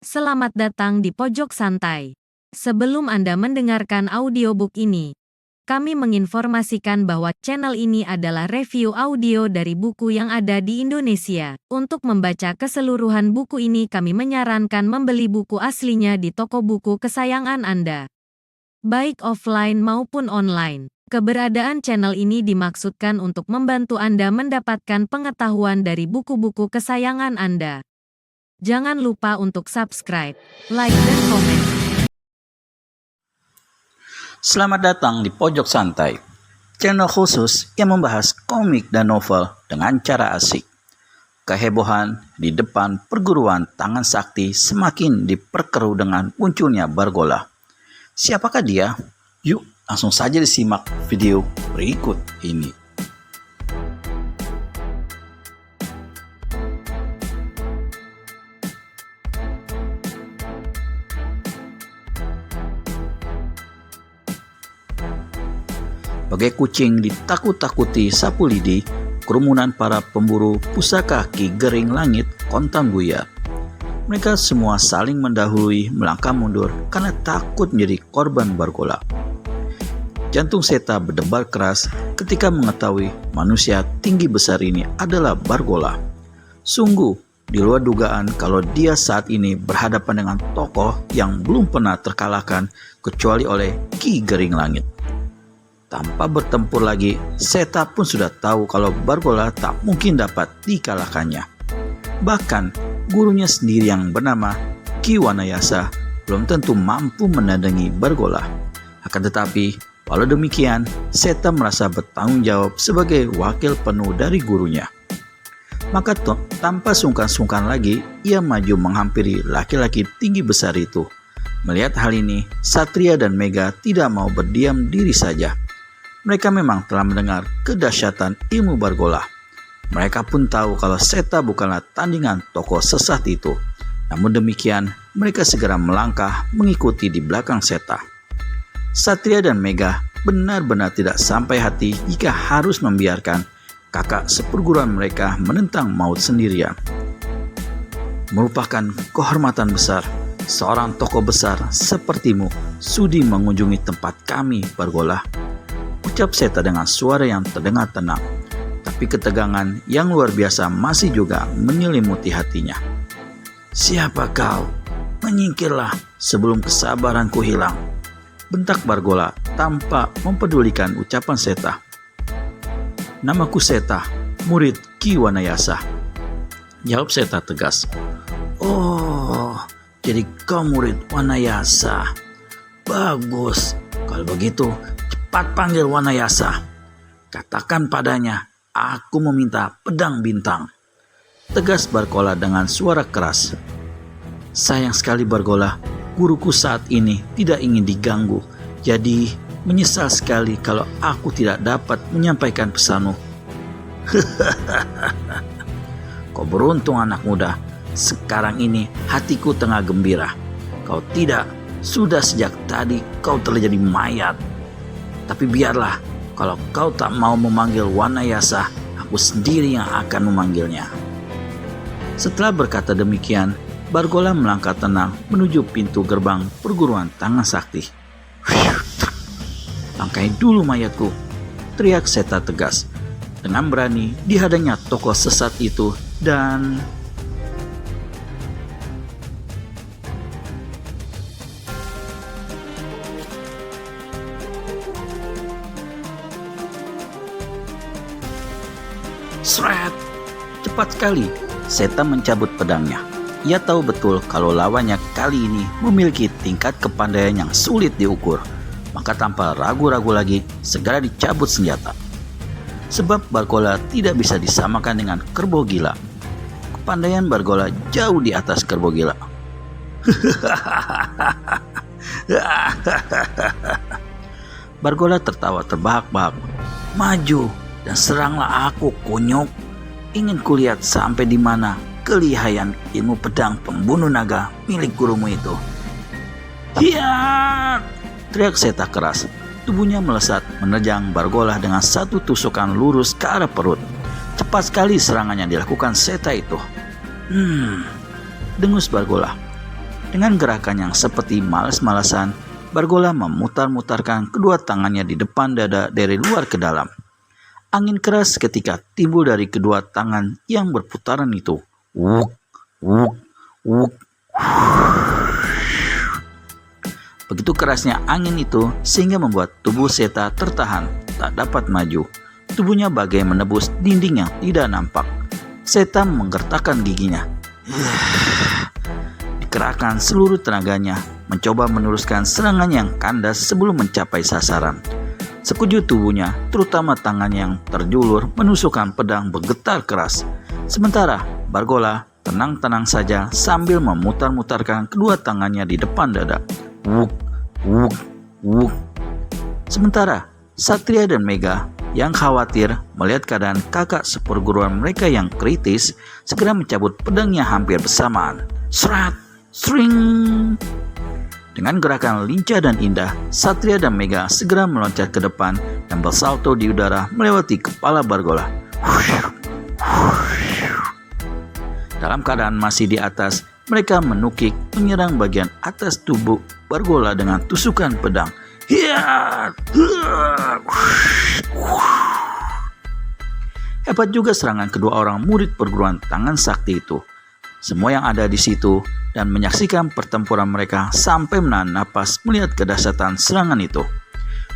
Selamat datang di Pojok Santai. Sebelum Anda mendengarkan audiobook ini, kami menginformasikan bahwa channel ini adalah review audio dari buku yang ada di Indonesia. Untuk membaca keseluruhan buku ini, kami menyarankan membeli buku aslinya di toko buku kesayangan Anda, baik offline maupun online. Keberadaan channel ini dimaksudkan untuk membantu Anda mendapatkan pengetahuan dari buku-buku kesayangan Anda. Jangan lupa untuk subscribe, like, dan komen. Selamat datang di Pojok Santai, channel khusus yang membahas komik dan novel dengan cara asik. Kehebohan di depan perguruan tangan sakti semakin diperkeruh dengan munculnya Bargola. Siapakah dia? Yuk langsung saja disimak video berikut ini. Bagai kucing ditakut-takuti sapu lidi, kerumunan para pemburu pusaka Ki Gering Langit kontan buyar. Mereka semua saling mendahului melangkah mundur karena takut menjadi korban Bargola. Jantung Seta berdebar keras ketika mengetahui manusia tinggi besar ini adalah Bargola. Sungguh di luar dugaan kalau dia saat ini berhadapan dengan tokoh yang belum pernah terkalahkan kecuali oleh Ki Gering Langit. Tanpa bertempur lagi, Seta pun sudah tahu kalau Bargola tak mungkin dapat dikalahkannya. Bahkan, gurunya sendiri yang bernama Ki Wanayasa belum tentu mampu menandingi Bargola. Akan tetapi, walau demikian, Seta merasa bertanggung jawab sebagai wakil penuh dari gurunya. Maka tanpa sungkan-sungkan lagi, ia maju menghampiri laki-laki tinggi besar itu. Melihat hal ini, Satria dan Mega tidak mau berdiam diri saja. Mereka memang telah mendengar kedahsyatan ilmu Bargola. Mereka pun tahu kalau Seta bukanlah tandingan tokoh sesat itu. Namun demikian, mereka segera melangkah mengikuti di belakang Seta. Satria dan Mega benar-benar tidak sampai hati jika harus membiarkan kakak seperguruan mereka menentang maut sendirian. Merupakan kehormatan besar seorang tokoh besar sepertimu sudi mengunjungi tempat kami, Bargola. Ucap Seta dengan suara yang terdengar tenang, tapi ketegangan yang luar biasa masih juga menyelimuti hatinya. Siapa kau? Menyingkirlah sebelum kesabaranku hilang, bentak Bargola tanpa mempedulikan ucapan Seta. Namaku Seta, murid Ki Wanayasa, jawab Seta tegas. Oh, jadi kau murid Wanayasa. Bagus, kalau begitu cepat panggil Wanayasa. Katakan padanya, aku meminta pedang bintang, tegas Bargola dengan suara keras. Sayang sekali Bargola, guruku saat ini tidak ingin diganggu, jadi menyesal sekali kalau aku tidak dapat menyampaikan pesanmu. Kau beruntung anak muda, sekarang ini hatiku tengah gembira. Kau tidak, sudah sejak tadi kau telah jadi mayat. Tapi biarlah, kalau kau tak mau memanggil Wanayasa, aku sendiri yang akan memanggilnya. Setelah berkata demikian, Bargola melangkah tenang menuju pintu gerbang perguruan tangan sakti. Langkai dulu mayatku, teriak Seta tegas. Dengan berani dihadangnya tokoh sesat itu dan Sret! Cepat sekali, Seta mencabut pedangnya. Ia tahu betul kalau lawannya kali ini memiliki tingkat kepandaian yang sulit diukur. Maka tanpa ragu-ragu lagi, segera dicabut senjata. Sebab Bargola tidak bisa disamakan dengan kerbau gila. Kepandaian Bargola jauh di atas kerbau gila. Bargola tertawa terbahak-bahak. Maju dan seranglah aku, kunyuk. Ingin kulihat sampai di mana kelihayan ilmu pedang pembunuh naga milik gurumu itu. Hiat! Teriak Seta keras. Tubuhnya melesat menerjang Bargola dengan satu tusukan lurus ke arah perut. Cepat sekali serangan yang dilakukan Seta itu. Dengus Bargola. Dengan gerakan yang seperti malas-malasan, Bargola memutar-mutarkan kedua tangannya di depan dada dari luar ke dalam. Angin keras ketika timbul dari kedua tangan yang berputaran itu. Wuk, wuk, wuk. Begitu kerasnya angin itu sehingga membuat tubuh Seta tertahan, tak dapat maju. Tubuhnya bagai menebus dinding yang tidak nampak. Seta menggertakkan giginya. Dikerahkan seluruh tenaganya, mencoba meneruskan serangan yang kandas sebelum mencapai sasaran. Sekujur tubuhnya, terutama tangan yang terjulur, menusukkan pedang bergetar keras. Sementara Bargola tenang-tenang saja sambil memutar-mutarkan kedua tangannya di depan dada. Wuk, wuk, wuk. Sementara Satria dan Mega yang khawatir melihat keadaan kakak seperguruan mereka yang kritis, segera mencabut pedangnya hampir bersamaan. Serat, sring. Dengan gerakan lincah dan indah, Satria dan Mega segera meloncat ke depan dan bersalto di udara melewati kepala Bargola. Dalam keadaan masih di atas, mereka menukik menyerang bagian atas tubuh Bargola dengan tusukan pedang. Hebat juga serangan kedua orang murid perguruan tangan sakti itu. Semua yang ada di situ dan menyaksikan pertempuran mereka sampai menahan napas melihat kedahsyatan serangan itu.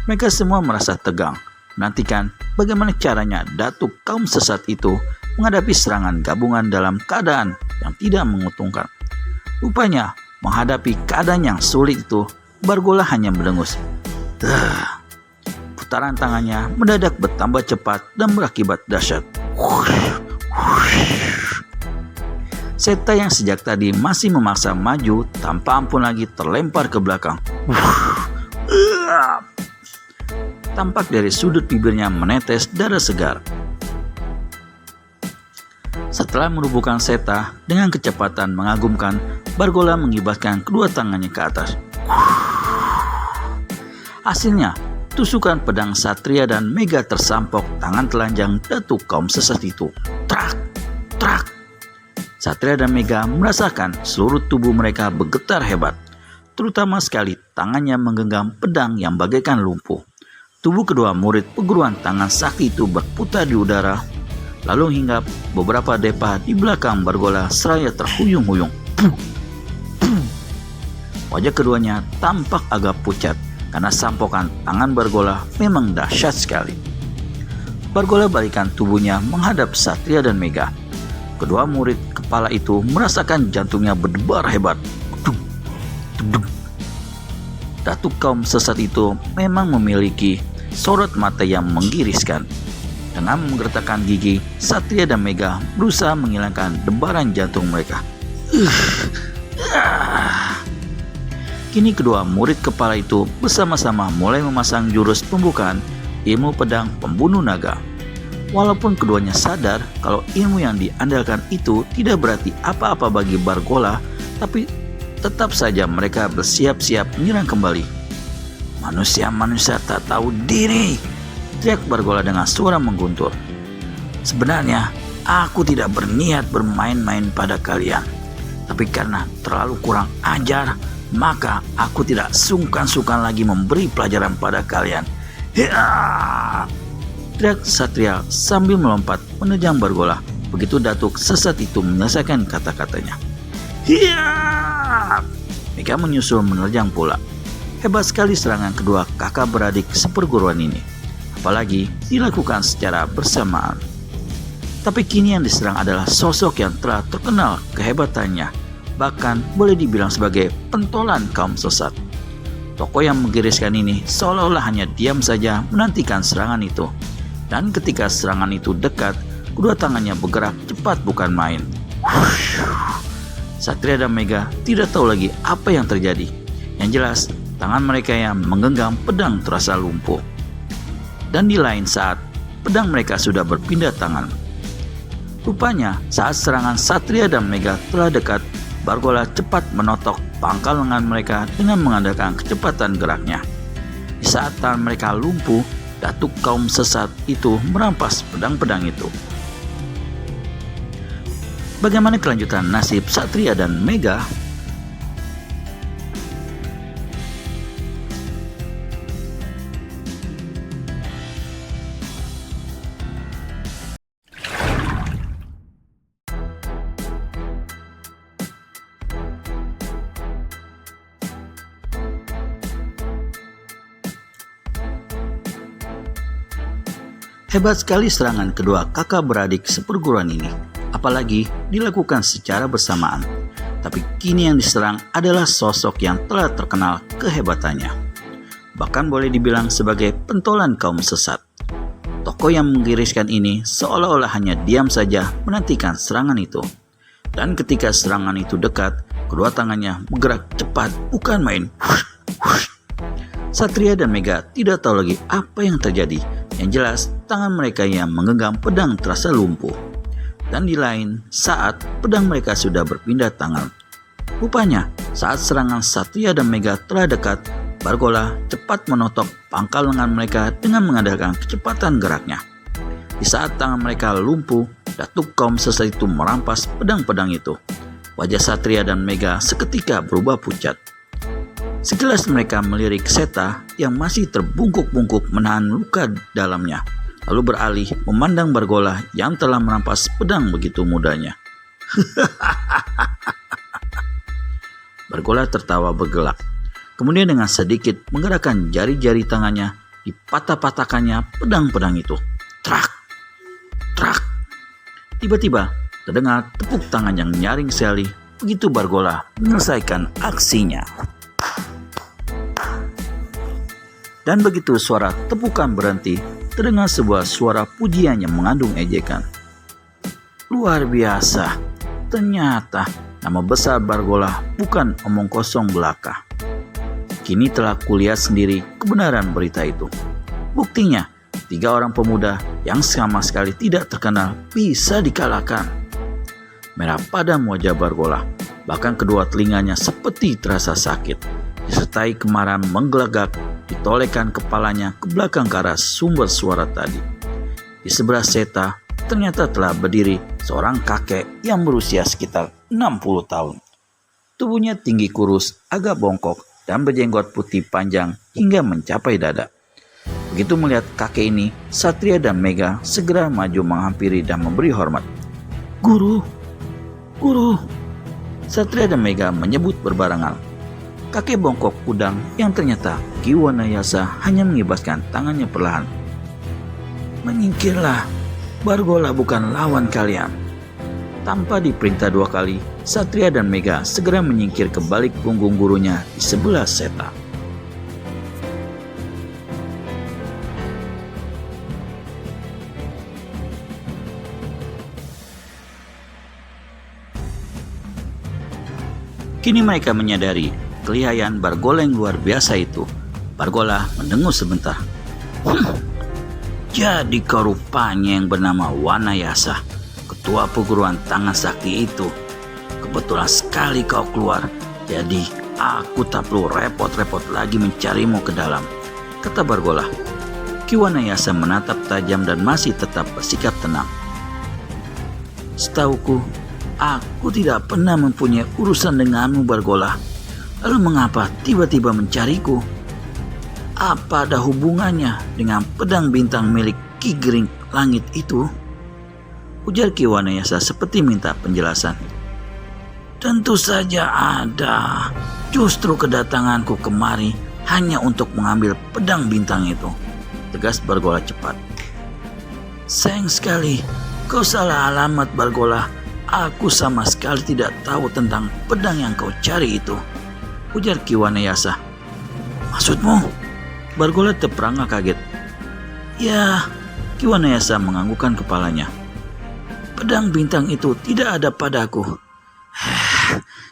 Mereka semua merasa tegang, menantikan bagaimana caranya datuk kaum sesat itu menghadapi serangan gabungan dalam keadaan yang tidak menguntungkan. Rupanya, menghadapi keadaan yang sulit itu, Bargola hanya mendengus. Putaran tangannya mendadak bertambah cepat dan berakibat dahsyat. Seta yang sejak tadi masih memaksa maju tanpa ampun lagi terlempar ke belakang. Tampak dari sudut bibirnya menetes darah segar. Setelah merubuhkan Seta dengan kecepatan mengagumkan, Bargola mengibarkan kedua tangannya ke atas. Hasilnya, tusukan pedang Satria dan Mega tersampok tangan telanjang datuk kaum sesat itu. Trak, trak. Satria dan Mega merasakan seluruh tubuh mereka bergetar hebat. Terutama sekali tangannya menggenggam pedang yang bagaikan lumpuh. Tubuh kedua murid perguruan tangan sakti itu berputar di udara, lalu hingga beberapa depa di belakang Bargola seraya terhuyung-huyung. Wajah keduanya tampak agak pucat karena sampokan tangan Bargola memang dahsyat sekali. Bargola balikan tubuhnya menghadap Satria dan Mega. Kedua murid kepala itu merasakan jantungnya berdebar hebat. Datuk kaum sesat itu memang memiliki sorot mata yang menggiriskan. Dengan menggertakkan gigi, Satria dan Mega berusaha menghilangkan debaran jantung mereka. Kini kedua murid kepala itu bersama-sama mulai memasang jurus pembukaan ilmu pedang pembunuh naga. Walaupun keduanya sadar kalau ilmu yang diandalkan itu tidak berarti apa-apa bagi Bargola, tapi tetap saja mereka bersiap-siap menyerang kembali. Manusia-manusia tak tahu diri, teriak Bargola dengan suara mengguntur. Sebenarnya aku tidak berniat bermain-main pada kalian, tapi karena terlalu kurang ajar, maka aku tidak sungkan-sungkan lagi memberi pelajaran pada kalian. Teriak Satria sambil melompat menerjang Bargola. Begitu datuk sesat itu menyelesaikan kata-katanya. Mega menyusul menerjang pula. Hebat sekali serangan kedua kakak beradik seperguruan ini, apalagi dilakukan secara bersamaan. Tapi kini yang diserang adalah sosok yang telah terkenal kehebatannya, bahkan boleh dibilang sebagai pentolan kaum sesat. Tokoh yang menggiriskan ini seolah-olah hanya diam saja menantikan serangan itu. Dan ketika serangan itu dekat, kedua tangannya bergerak cepat bukan main. Satria dan Mega tidak tahu lagi apa yang terjadi. Yang jelas, tangan mereka yang menggenggam pedang terasa lumpuh. Dan di lain saat, pedang mereka sudah berpindah tangan. Rupanya, saat serangan Satria dan Mega telah dekat, Bargola cepat menotok pangkal lengan mereka dengan mengandalkan kecepatan geraknya. Di saat tangan mereka lumpuh, datuk kaum sesat itu merampas pedang-pedang itu. Bagaimana kelanjutan nasib Satria dan Mega? Hebat sekali serangan kedua kakak beradik seperguruan ini, apalagi dilakukan secara bersamaan. Tapi kini yang diserang adalah sosok yang telah terkenal kehebatannya. Bahkan boleh dibilang sebagai pentolan kaum sesat. Tokoh yang menggiriskan ini seolah-olah hanya diam saja menantikan serangan itu. Dan ketika serangan itu dekat, kedua tangannya bergerak cepat, bukan main. Satria dan Mega tidak tahu lagi apa yang terjadi. Yang jelas, tangan mereka yang menggenggam pedang terasa lumpuh. Dan di lain saat, pedang mereka sudah berpindah tangan. Rupanya, saat serangan Satria dan Mega telah dekat, Bargola cepat menotok pangkal lengan mereka dengan mengandalkan kecepatan geraknya. Di saat tangan mereka lumpuh, datuk kaum sesat itu merampas pedang-pedang itu. Wajah Satria dan Mega seketika berubah pucat. Sekilas mereka melirik Seta yang masih terbungkuk-bungkuk menahan luka dalamnya, lalu beralih memandang Bargola yang telah merampas pedang begitu mudahnya. Bargola tertawa bergelak. Kemudian dengan sedikit menggerakkan jari-jari tangannya, dipatah-patahkannya pedang-pedang itu. Trak, trak. Tiba-tiba terdengar tepuk tangan yang nyaring sekali begitu Bargola menyelesaikan aksinya. Dan begitu suara tepukan berhenti, terdengar sebuah suara pujian yang mengandung ejekan. Luar biasa, ternyata nama besar Bargola bukan omong kosong belaka. Kini telah kulihat sendiri kebenaran berita itu. Buktinya, 3 orang pemuda yang sama sekali tidak terkenal bisa dikalahkan. Merah padam wajah Bargola, bahkan kedua telinganya seperti terasa sakit. Disertai kemarahan menggelegak, ditolekan kepalanya ke belakang ke arah sumber suara tadi. Di sebelah Seta, ternyata telah berdiri seorang kakek yang berusia sekitar 60 tahun. Tubuhnya tinggi kurus, agak bongkok, dan berjenggot putih panjang hingga mencapai dada. Begitu melihat kakek ini, Satria dan Mega segera maju menghampiri dan memberi hormat. Guru, guru. Satria dan Mega menyebut berbarengan. Kakek bongkok kudang yang ternyata Ki Wanayasa hanya mengibaskan tangannya perlahan. Menyingkirlah, Bargola bukan lawan kalian. Tanpa diperintah 2 kali, Satria dan Mega segera menyingkir ke balik punggung gurunya di sebelah Seta. Kini mereka menyadari kelihayan Bargola yang luar biasa itu. Bargola mendengus sebentar. Jadi kau rupanya yang bernama Wanayasa, ketua perguruan tangan sakti itu. Kebetulan sekali kau keluar, jadi aku tak perlu repot-repot lagi mencarimu ke dalam, kata Bargola. Ki Wanayasa menatap tajam dan masih tetap bersikap tenang. Setauku, aku tidak pernah mempunyai urusan denganmu, Bargola. Lalu mengapa tiba-tiba mencariku? Apa ada hubungannya dengan pedang bintang milik Ki Gering Langit itu? Ujar Ki Wanayasa seperti minta penjelasan. Tentu saja ada. Justru kedatanganku kemari hanya untuk mengambil pedang bintang itu, tegas Bargola cepat. Sayang sekali, kau salah alamat, Bargola. Aku sama sekali tidak tahu tentang pedang yang kau cari itu, ujar Ki Wanayasa. Maksudmu? Bargola terperangah kaget. Ya, Ki Wanayasa menganggukkan kepalanya. Pedang bintang itu tidak ada padaku.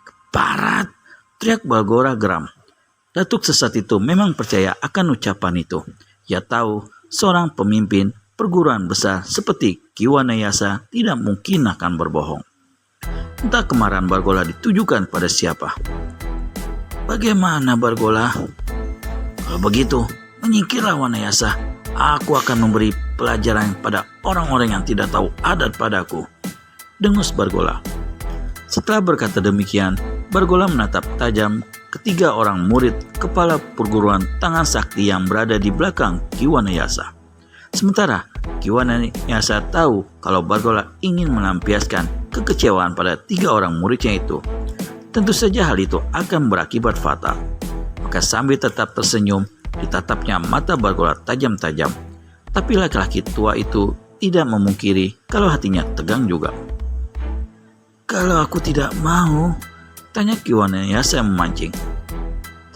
Keparat, teriak Bargola geram. Datuk sesat itu memang percaya akan ucapan itu. Ia tahu seorang pemimpin perguruan besar seperti Ki Wanayasa tidak mungkin akan berbohong. Entah kemarahan Bargola ditujukan pada siapa. Bagaimana, Bargola? Kalau begitu, menyingkirlah Wanayasa. Aku akan memberi pelajaran pada orang-orang yang tidak tahu adat padaku, dengus Bargola. Setelah berkata demikian, Bargola menatap tajam ketiga orang murid kepala perguruan tangan sakti yang berada di belakang Ki Wanayasa. Sementara Ki Wanayasa tahu kalau Bargola ingin melampiaskan kekecewaan pada 3 orang muridnya itu. Tentu saja hal itu akan berakibat fatal. Maka sambil tetap tersenyum, ditatapnya mata Bargola tajam-tajam. Tapi laki-laki tua itu tidak memungkiri kalau hatinya tegang juga. "Kalau aku tidak mau?" tanya Ki Wanayasa yang memancing.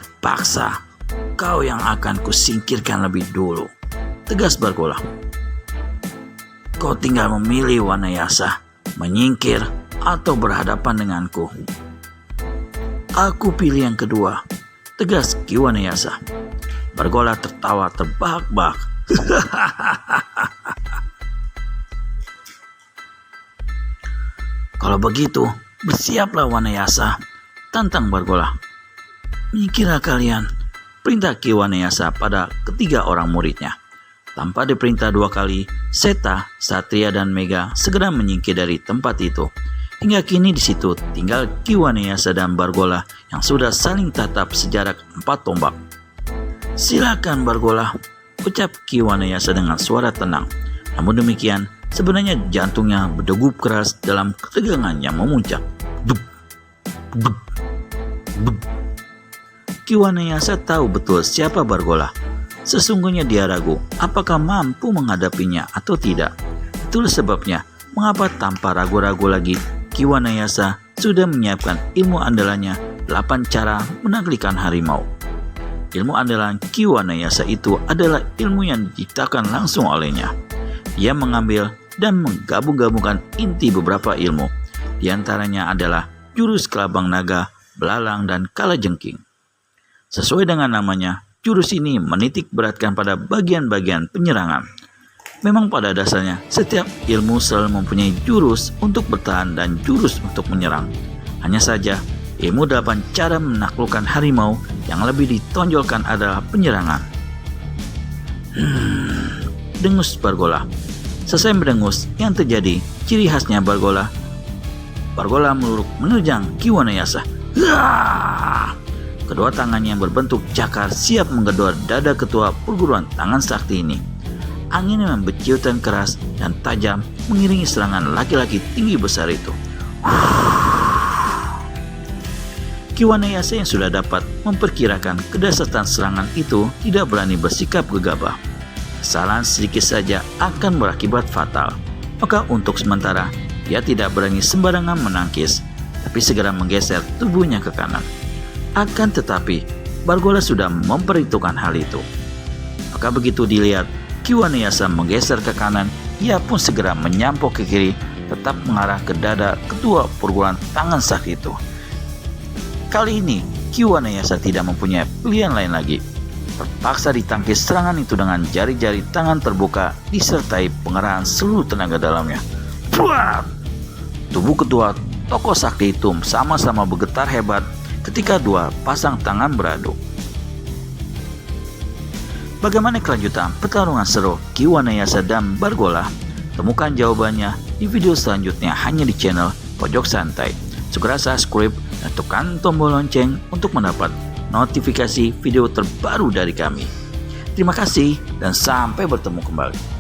"Terpaksa, kau yang akan kusingkirkan lebih dulu," tegas Bargola. "Kau tinggal memilih, Wanayasa, menyingkir atau berhadapan denganku." "Aku pilih yang kedua," tegas Ki Wanayasa. Bargola tertawa terbahak-bahak. "Kalau begitu, bersiaplah Wanayasa," tantang Bargola. "Menyingkirlah kalian," perintah Ki Wanayasa pada ketiga orang muridnya. Tanpa diperintah dua kali, Seta, Satria, dan Mega segera menyingkir dari tempat itu. Hingga kini di situ tinggal Ki Wanayasa dan Bargola yang sudah saling tatap sejarak 4 tombak. "Silakan Bargola," ucap Ki Wanayasa dengan suara tenang. Namun demikian, sebenarnya jantungnya berdegup keras dalam ketegangan yang memuncak. Dup, dup, dup. Ki Wanayasa tahu betul siapa Bargola. Sesungguhnya dia ragu apakah mampu menghadapinya atau tidak. Itulah sebabnya mengapa tanpa ragu-ragu lagi Ki Wanayasa sudah menyiapkan ilmu andalannya 8 cara menaklukkan harimau. Ilmu andalan Ki Wanayasa itu adalah ilmu yang diciptakan langsung olehnya. Dia mengambil dan menggabung-gabungkan inti beberapa ilmu. Di antaranya adalah jurus kelabang naga, belalang, dan kalajengking. Sesuai dengan namanya, jurus ini menitik beratkan pada bagian-bagian penyerangan. Memang pada dasarnya, setiap ilmu selalu mempunyai jurus untuk bertahan dan jurus untuk menyerang. Hanya saja, ilmu 8 cara menaklukkan harimau yang lebih ditonjolkan adalah penyerangan. Dengus Bargola. Selesai mendengus, yang terjadi ciri khasnya Bargola. Bargola meluruk menerjang Ki Wanayasa. Kedua tangannya yang berbentuk cakar siap menggedor dada ketua perguruan tangan sakti ini. Angin yang berciutan keras dan tajam mengiringi serangan laki-laki tinggi besar itu. Ki Wanayasa yang sudah dapat memperkirakan kedahsyatan serangan itu tidak berani bersikap gegabah. Kesalahan sedikit saja akan berakibat fatal. Maka untuk sementara, dia tidak berani sembarangan menangkis, tapi segera menggeser tubuhnya ke kanan. Akan tetapi, Bargola sudah memperhitungkan hal itu. Maka begitu dilihat Ki Wanayasa menggeser ke kanan, ia pun segera menyampok ke kiri, tetap mengarah ke dada ketua perguruan tangan sakti itu. Kali ini, Ki Wanayasa tidak mempunyai pilihan lain lagi. Terpaksa ditangkis serangan itu dengan jari-jari tangan terbuka disertai pengerahan seluruh tenaga dalamnya. Buat! Tubuh ketua tokoh sakti itu sama-sama bergetar hebat ketika dua pasang tangan beradu. Bagaimana kelanjutan pertarungan seru Ki Wanayasa dan Bargola? Temukan jawabannya di video selanjutnya hanya di channel Pojok Santai. Segera subscribe dan tekan tombol lonceng untuk mendapat notifikasi video terbaru dari kami. Terima kasih dan sampai bertemu kembali.